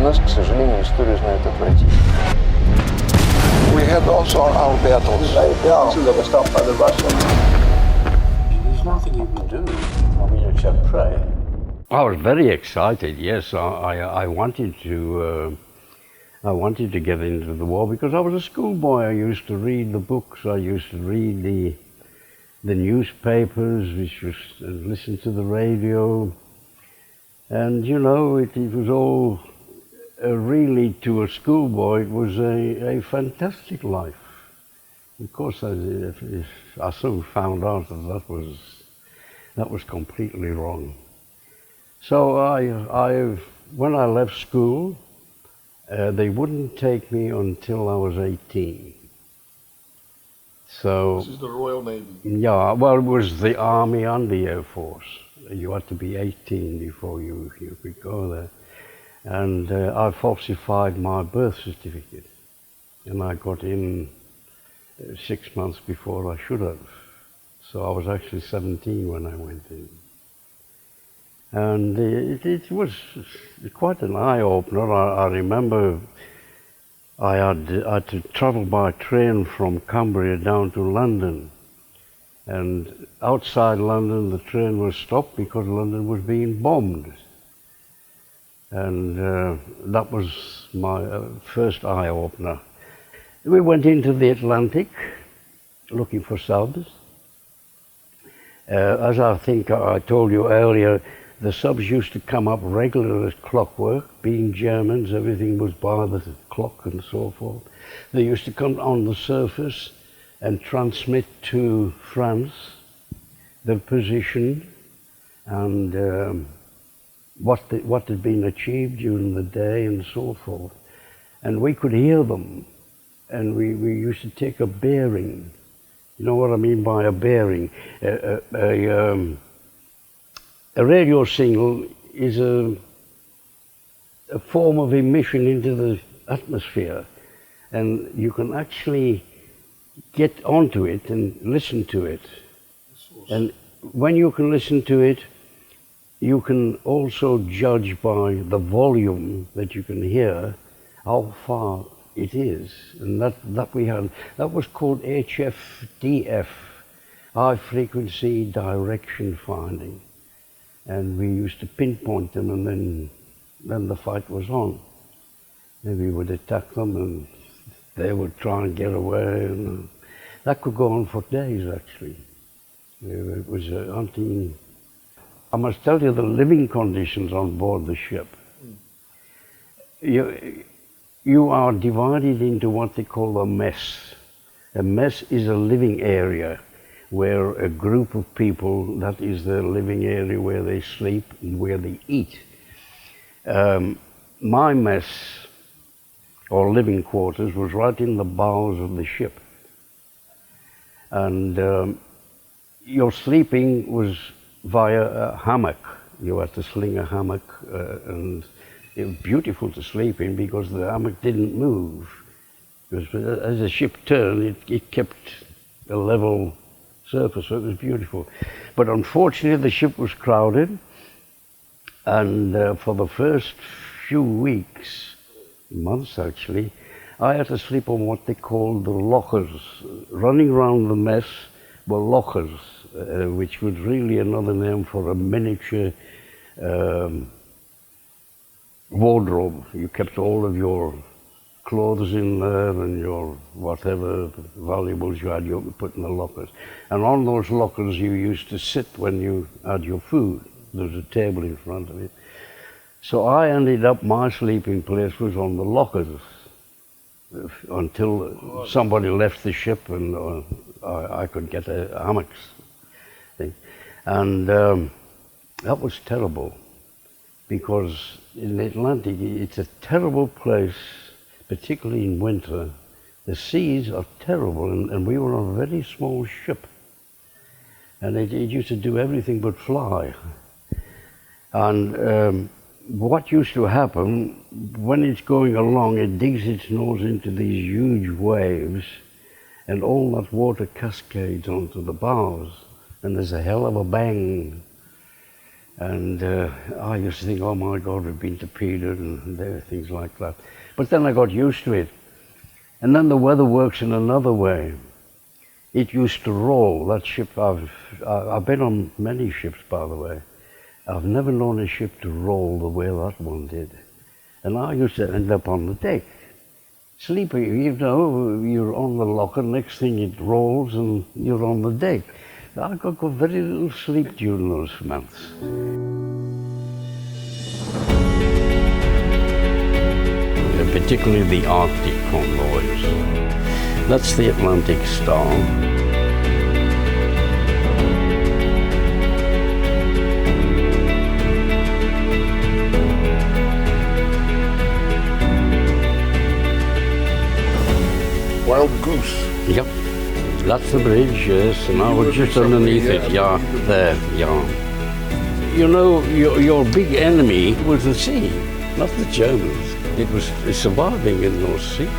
нас, к сожалению, историю знают отвратительно. We had also our battles. That were stopped by the Russians. There's nothing you can do. I mean, except pray. I was very excited. Yes, I wanted to. I wanted to get into the war because I was a schoolboy. I used to read the books. I used to read the newspapers, listen to the radio, and you know, it was all. Really, to a schoolboy, it was a fantastic life. Of course, I soon found out that was completely wrong. So when I left school, they wouldn't take me until I was 18. So This is the Royal Navy. yeah, well, it was the Army and the Air Force. You had to be 18 before you could go there. And I falsified my birth certificate, and I got in 6 months before I should have. So I was actually 17 when I went in. And it was quite an eye-opener. I remember I had to travel by train from Cumbria down to London. And outside London, the train was stopped because London was being bombed. And that was my first eye-opener. We went into the Atlantic looking for subs. As I think I told you earlier, the subs used to come up regular as clockwork. Being Germans, everything was by the clock and so forth. They used to come on the surface and transmit to France their position and what had been achieved during the day and so forth. And we could hear them, and we used to take a bearing. You know what I mean by a bearing? A radio signal is a form of emission into the atmosphere, and you can actually get onto it and listen to it. And when you can listen to it, you can also judge by the volume that you can hear how far it is. And that we had, that was called HFDF, high frequency direction finding. And we used to pinpoint them, and then the fight was on. And we would attack them and they would try and get away, and that could go on for days actually. It was hunting. I must tell you the living conditions on board the ship. You are divided into what they call a mess. A mess is a living area where a group of people, that is their living area where they sleep and where they eat. My mess, or living quarters, was right in the bows of the ship. And your sleeping was via a hammock. You had to sling a hammock, and it was beautiful to sleep in because the hammock didn't move. Because as the ship turned, it kept a level surface, so it was beautiful. But unfortunately, the ship was crowded, and for the first few weeks, months actually, I had to sleep on what they called the lockers. Running around the mess were lockers, which was really another name for a miniature wardrobe. You kept all of your clothes in there and your whatever valuables you had, you put in the lockers. And on those lockers you used to sit when you had your food. There was a table in front of it. So I ended up, my sleeping place was on the lockers until somebody left the ship and I could get a hammock thing. And that was terrible, because in the Atlantic it's a terrible place, particularly in winter. The seas are terrible, and we were on a very small ship, and it used to do everything but fly. And what used to happen, when it's going along, it digs its nose into these huge waves, and all that water cascades onto the bows, and there's a hell of a bang. And I used to think, oh my God, we've been torpedoed and there, things like that. But then I got used to it. And then the weather works in another way. It used to roll. That ship, I've been on many ships, by the way. I've never known a ship to roll the way that one did. And I used to end up on the deck, sleeping. You know, you're on the locker, next thing it rolls and you're on the deck. I got very little sleep during those months. Particularly the Arctic convoys. That's the Atlantic Star. Wild Goose. Yep, that's the bridge, yes, and I was just underneath it, yeah, there, yeah. You know, your big enemy was the sea, not the Germans. It was surviving in those seas.